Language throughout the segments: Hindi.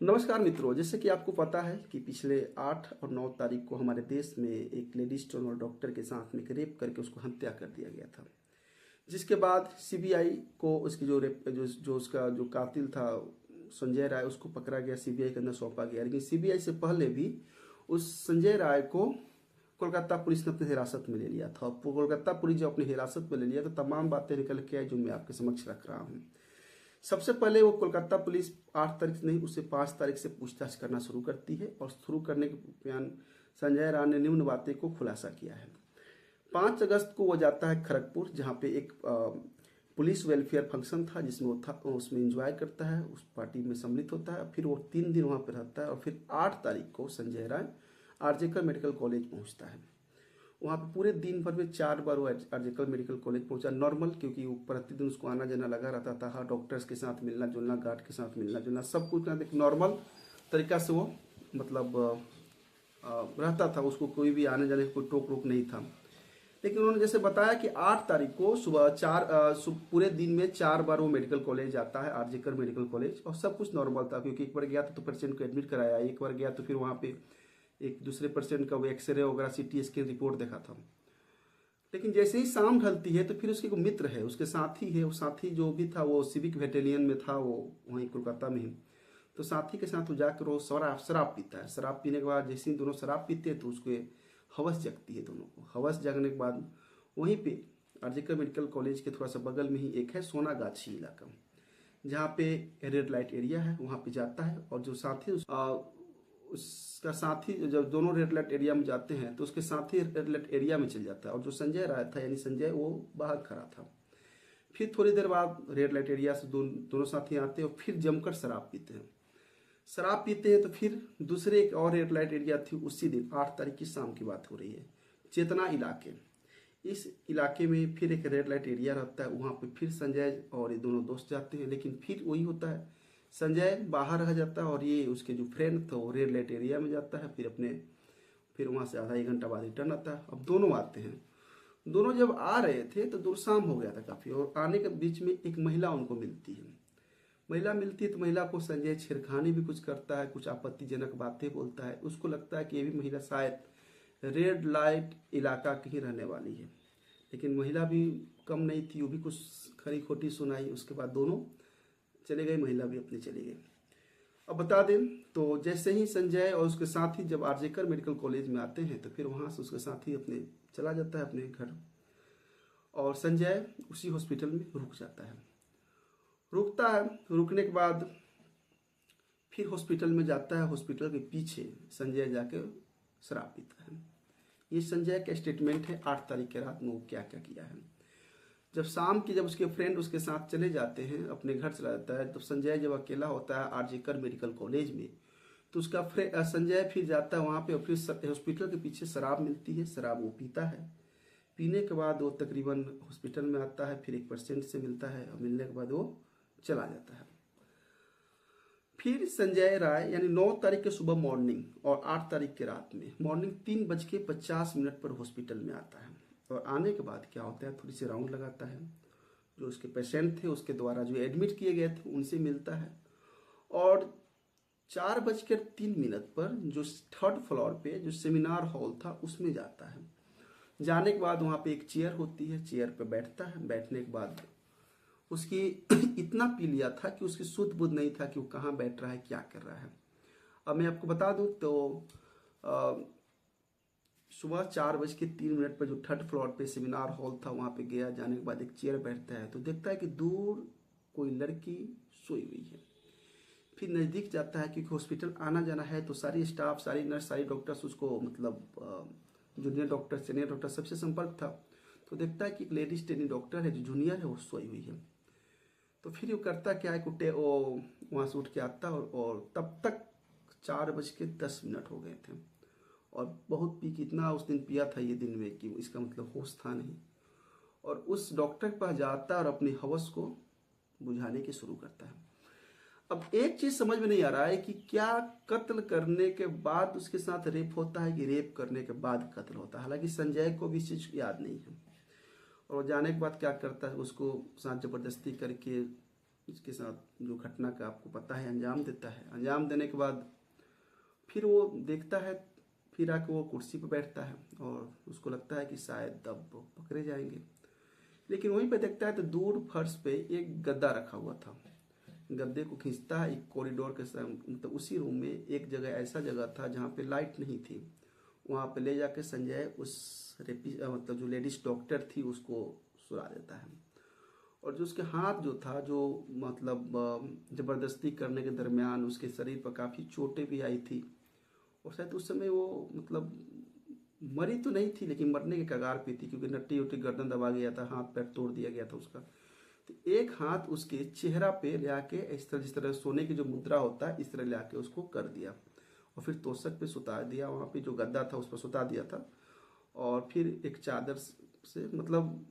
नमस्कार मित्रों, जैसे कि आपको पता है कि पिछले 8 और 9 तारीख को हमारे देश में एक लेडी स्टोनर डॉक्टर के साथ में एक रेप करके उसको हत्या कर दिया गया था। जिसके बाद सीबीआई को उसकी जो रेप जो उसका जो कातिल था संजय राय, उसको पकड़ा गया, सीबीआई के अंदर सौंपा गया। लेकिन सीबीआई से पहले भी उस संजय राय को कोलकाता पुलिस ने अपनी हिरासत में ले लिया था। कोलकाता पुलिस जब अपनी हिरासत में ले लिया तो तमाम बातें निकल के आई जो मैं आपके समक्ष रख रहा हूँ। सबसे पहले वो कोलकाता पुलिस 8 तारीख नहीं, उससे 5 तारीख से पूछताछ करना शुरू करती है और शुरू करने के बयान संजय राय ने निम्न बातें को खुलासा किया है। 5 अगस्त को वो जाता है खड़गपुर, जहाँ पे एक पुलिस वेलफेयर फंक्शन था जिसमें वो था, उसमें एंजॉय करता है, उस पार्टी में सम्मिलित होता है। फिर वो 3 दिन वहाँ पर रहता है और फिर 8 तारीख को संजय राय आरजेकर मेडिकल कॉलेज पहुँचता है। वहाँ पे पूरे दिन भर में 4 बार वो आरजेकर मेडिकल कॉलेज पहुंचा, नॉर्मल, क्योंकि वो प्रतिदिन उसको आना जाना लगा रहता था। हर डॉक्टर्स के साथ मिलना जुलना, गार्ड के साथ मिलना जुलना, सब कुछ एक नॉर्मल तरीका से वो मतलब रहता था। उसको कोई भी आने जाने का कोई टोक रोक नहीं था। लेकिन उन्होंने जैसे बताया कि 8 तारीख को सुबह पूरे दिन में 4 बार वो मेडिकल कॉलेज आता है, आरजेकर मेडिकल कॉलेज, और सब कुछ नॉर्मल था। क्योंकि एक बार गया था तो पेशेंट को एडमिट कराया, एक बार गया तो फिर वहाँ पे एक दूसरे पेशेंट का वो एक्सरे वगैरह सीटी स्कैन रिपोर्ट देखा था। लेकिन जैसे ही शाम ढलती है तो फिर उसके एक मित्र है, उसके साथी है, वो साथी जो भी था वो सिविक बैटालियन में था, वो वहीं कोलकाता में ही। तो साथी के साथ वो जाकर वो शराब पीता है। शराब पीने के बाद जैसे ही दोनों शराब पीते हैं तो उसको हवस जगती है। दोनों को हवस जगने के बाद वहीं पे आरजेकर मेडिकल कॉलेज के थोड़ा सा बगल में ही एक है सोनागाछी इलाका, जहाँ पे रेड लाइट एरिया है, वहाँ पे जाता है। और जो साथी उसका साथी जब दोनों रेड लाइट एरिया में जाते हैं तो उसके साथी रेड लाइट एरिया में चल जाता है, और जो संजय राय था यानी संजय, वो बाहर खड़ा था। फिर थोड़ी देर बाद रेड लाइट एरिया से दोनों साथी आते हैं और फिर जमकर शराब पीते हैं। शराब पीते हैं तो फिर दूसरे एक और रेड लाइट एरिया थी, उसी दिन 8 तारीख की शाम की बात हो रही है, चेतना इलाके। इस इलाके में फिर एक रेड लाइट एरिया रहता है, वहाँ पे फिर संजय और ये दोनों दोस्त जाते हैं। लेकिन फिर वही होता है, संजय बाहर रह जाता है और ये उसके जो फ्रेंड था वो रेड लाइट एरिया में जाता है। फिर वहाँ से आधा 1 घंटा बाद रिटर्न आता है। अब दोनों आते हैं। दोनों जब आ रहे थे तो दूर शाम हो गया था काफ़ी, और आने के बीच में एक महिला उनको मिलती है। महिला मिलती है तो महिला को संजय छेड़खानी भी कुछ करता है, कुछ आपत्तिजनक बातें बोलता है। उसको लगता है कि ये भी महिला शायद रेड लाइट इलाका की ही रहने वाली है। लेकिन महिला भी कम नहीं थी, वो भी कुछ खरी खोटी सुनाई। उसके बाद दोनों चले गए, महिला भी अपनी चली गई। अब बता दें तो जैसे ही संजय और उसके साथी जब आरजेकर मेडिकल कॉलेज में आते हैं तो फिर वहाँ से उसके साथी अपने चला जाता है अपने घर, और संजय उसी हॉस्पिटल में रुक जाता है। रुकता है, रुकने के बाद फिर हॉस्पिटल में जाता है। हॉस्पिटल के पीछे संजय जाके शराब पीता है। ये संजय का स्टेटमेंट है 8 तारीख के रात में वो क्या क्या किया है। जब शाम की जब उसके फ्रेंड उसके साथ चले जाते हैं, अपने घर चला जाता है, तो संजय जब अकेला होता है आरजेकर मेडिकल कॉलेज में, तो उसका संजय फिर जाता है वहाँ पे और फिर हॉस्पिटल के पीछे शराब मिलती है, शराब वो पीता है। पीने के बाद वो तकरीबन हॉस्पिटल में आता है, फिर एक पेशेंट से मिलता है और मिलने के बाद वो चला जाता है। फिर संजय राय यानी 9 तारीख के सुबह मॉर्निंग और 8 तारीख के रात में मॉर्निंग 3:50 पर हॉस्पिटल में आता है। और आने के बाद क्या होता है, थोड़ी सी राउंड लगाता है, जो उसके पेशेंट थे उसके द्वारा जो एडमिट किए गए थे उनसे मिलता है। और 4:03 पर जो 3rd फ्लोर पे जो सेमिनार हॉल था उसमें जाता है। जाने के बाद वहाँ पे एक चेयर होती है, चेयर पे बैठता है। बैठने के बाद उसकी इतना पी लिया था कि उसकी सुध बुध नहीं था कि वो कहाँ बैठ रहा है, क्या कर रहा है। अब मैं आपको बता दूं तो सुबह 4:03 पर जो 3rd फ्लोर पे सेमिनार हॉल था वहाँ पे गया। जाने के बाद एक चेयर बैठता है तो देखता है कि दूर कोई लड़की सोई हुई है। फिर नज़दीक जाता है, क्योंकि हॉस्पिटल आना जाना है तो सारी स्टाफ, सारी नर्स, सारी डॉक्टर्स उसको मतलब जूनियर डॉक्टर, सीनियर डॉक्टर सबसे संपर्क था। तो देखता है कि एक लेडीज ट्रेनिंग डॉक्टर है जो जूनियर है वो सोई हुई है। तो फिर वो करता क्या है, कुटे वो वहाँ से उठ के आता और तब तक 4:10 हो गए थे। और बहुत पी, कितना उस दिन पिया था ये दिन में कि इसका मतलब होश था नहीं। और उस डॉक्टर के पास जाता है और अपनी हवस को बुझाने की शुरू करता है। अब एक चीज समझ में नहीं आ रहा है कि क्या कत्ल करने के बाद उसके साथ रेप होता है कि रेप करने के बाद कत्ल होता है। हालांकि संजय को भी चीज याद नहीं है। और जाने के बाद क्या करता है, उसको साथ जबरदस्ती करके इसके साथ जो घटना का आपको पता है अंजाम देता है। अंजाम देने के बाद फिर वो देखता है, फिर आके वो कुर्सी पर बैठता है और उसको लगता है कि शायद अब पकड़े जाएंगे, लेकिन वहीं पे देखता है तो दूर फर्श पे एक गद्दा रखा हुआ था। गद्दे को खींचता है, एक कॉरिडोर के मतलब उसी रूम में एक जगह ऐसा जगह था जहाँ पे लाइट नहीं थी, वहाँ पे ले जाके संजय उस मतलब जो लेडीज डॉक्टर थी उसको सुला देता है। और जो उसके हाथ जो था, जो मतलब जबरदस्ती करने के दरमियान उसके शरीर पर काफ़ी चोटें भी आई थी, और शायद उस समय वो मतलब मरी तो नहीं थी लेकिन मरने के कगार पे थी, क्योंकि नट्टी उट्टी गर्दन दबा गया था, हाथ पैर तोड़ दिया गया था उसका। तो एक हाथ उसके चेहरा पे ले आके इस तरह, जिस तरह सोने की जो मुद्रा होता है इस तरह ले आके उसको कर दिया, और फिर तोशक पे सुता दिया, वहाँ पे जो गद्दा था उस पर सुता दिया था, और फिर एक चादर से मतलब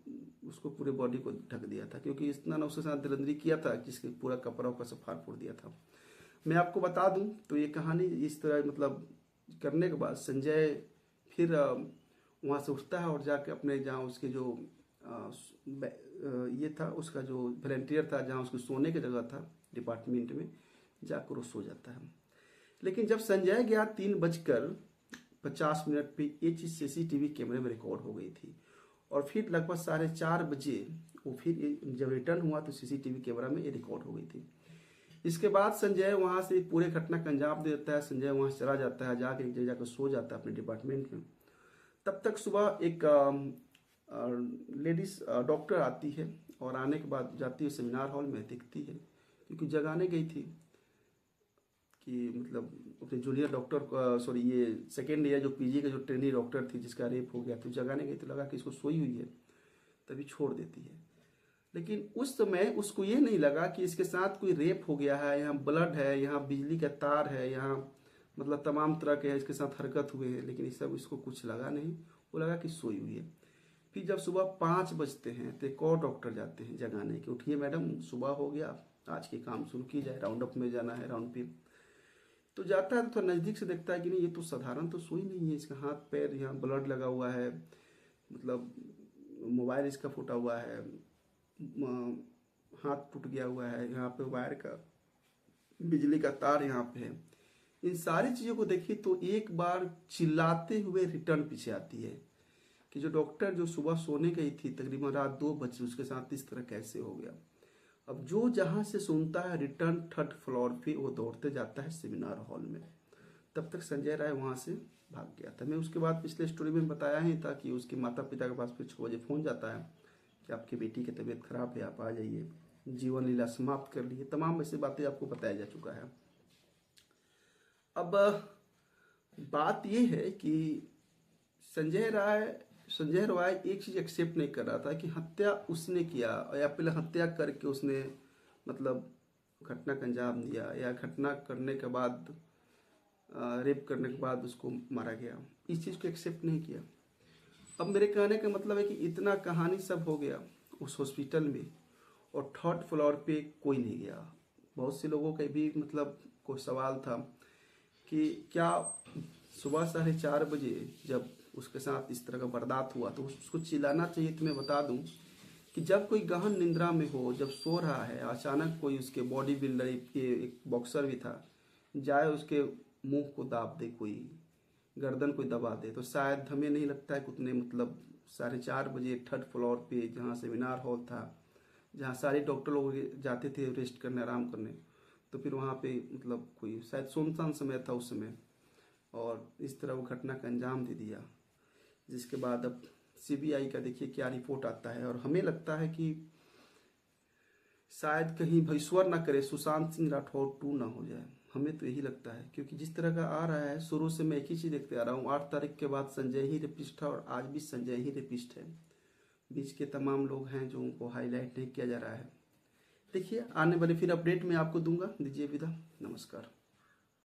उसको पूरे बॉडी को ढक दिया था, क्योंकि इतना ना उसके साथ दरिंदगी किया था कि इसके पूरा कपड़ा ऊपर से फाड़ फोड़ दिया था। मैं आपको बता दूं तो ये कहानी इस तरह मतलब करने के बाद संजय फिर वहाँ से उठता है और जाके अपने जहाँ उसके जो ये था उसका जो वॉलंटियर था, जहाँ उसको सोने की जगह था डिपार्टमेंट में, जाकर वो सो जाता है। लेकिन जब संजय गया 3:50 पे ये चीज़ CCTV कैमरे में रिकॉर्ड हो गई थी, और फिर लगभग 4:30 वो फिर जब रिटर्न हुआ तो CCTV कैमरा में ये रिकॉर्ड हो गई थी। इसके बाद संजय वहाँ से पूरे घटना का अंजाम दे देता है। संजय वहाँ से चला जाता है, जाके एक जगह जाकर सो जाता है अपने डिपार्टमेंट में। तब तक सुबह एक लेडीज डॉक्टर आती है, और आने के बाद जाती है सेमिनार हॉल में, देखती है क्योंकि जगाने गई थी कि मतलब अपने जूनियर डॉक्टर सॉरी ये सेकेंड ईयर जो PG का जो ट्रेनी डॉक्टर थी जिसका रेप हो गया, तो जगाने गई तो लगा कि इसको सोई हुई है, तभी छोड़ देती है। लेकिन उस समय उसको ये नहीं लगा कि इसके साथ कोई रेप हो गया है, यहाँ ब्लड है, यहाँ बिजली का तार है, यहाँ मतलब तमाम तरह के इसके साथ हरकत हुए हैं, लेकिन इस सब इसको कुछ लगा नहीं, वो लगा कि सोई हुई है। फिर जब सुबह 5 बजते हैं तो एक और डॉक्टर जाते हैं जगाने के, उठिए मैडम सुबह हो गया, आज के काम शुरू की जाए, राउंड अप में जाना है, राउंड पे। तो जाता है तो थोड़ा नज़दीक से देखता है कि नहीं ये तो साधारण तो सोई नहीं है, इसका हाथ पैर यहाँ ब्लड लगा हुआ है, मतलब मोबाइल इसका फूटा हुआ है, हाथ टूट गया हुआ है, यहाँ पे वायर का बिजली का तार यहाँ पे है। इन सारी चीज़ों को देखी तो एक बार चिल्लाते हुए रिटर्न पीछे आती है कि जो डॉक्टर जो सुबह सोने गई थी तकरीबन रात 2 बजे, उसके साथ इस तरह कैसे हो गया। अब जो जहाँ से सुनता है रिटर्न 3rd फ्लोर पे वो दौड़ते जाता है सेमिनार हॉल में। तब तक संजय राय वहाँ से भाग गया था। मैं उसके बाद पिछले स्टोरी में बताया ही था कि उसके माता पिता के पास फिर 6 बजे फ़ोन जाता है कि आपकी बेटी की तबीयत खराब है, आप आ जाइए, जीवन लीला समाप्त कर लिए, तमाम ऐसी बातें आपको बताया जा चुका है। अब बात यह है कि संजय राय एक चीज़ एक्सेप्ट नहीं कर रहा था कि हत्या उसने किया, या पहले हत्या करके उसने मतलब घटना का अंजाम दिया, या घटना करने के बाद रेप करने के बाद उसको मारा गया, इस चीज़ को एक्सेप्ट नहीं किया। अब मेरे कहने का मतलब है कि इतना कहानी सब हो गया उस हॉस्पिटल में, और 3rd फ्लोर पे कोई नहीं गया। बहुत से लोगों का भी मतलब कोई सवाल था कि क्या सुबह 4:30 बजे जब उसके साथ इस तरह का वारदात हुआ तो उसको चिल्लाना चाहिए। तो मैं बता दूं कि जब कोई गहन निंद्रा में हो, जब सो रहा है, अचानक कोई उसके बॉडी बिल्डर के एक बॉक्सर भी था जाए उसके मुंह को दाब दे, कोई गर्दन कोई दबा दे, तो शायद हमें नहीं लगता है कि उतने मतलब 4:30 बजे 3rd फ्लोर पे जहाँ सेमिनार हॉल था, जहाँ सारे डॉक्टर लोग जाते थे रेस्ट करने, आराम करने, तो फिर वहाँ पे मतलब कोई शायद सुनसान समय था उस समय, और इस तरह वो घटना का अंजाम दे दिया। जिसके बाद अब CBI का देखिए क्या रिपोर्ट आता है, और हमें लगता है कि शायद कहीं भईश्वर ना करे सुशांत सिंह राठौर 2 ना हो जाए, हमें तो यही लगता है। क्योंकि जिस तरह का आ रहा है, शुरू से मैं एक ही चीज़ देखते आ रहा हूँ, 8 तारीख के बाद संजय ही रेपिस्ट था, और आज भी संजय ही रेपिस्ट है। बीच के तमाम लोग हैं जो उनको हाईलाइट नहीं किया जा रहा है। देखिए आने वाले फिर अपडेट में आपको दूंगा। दीजिए विदा, नमस्कार।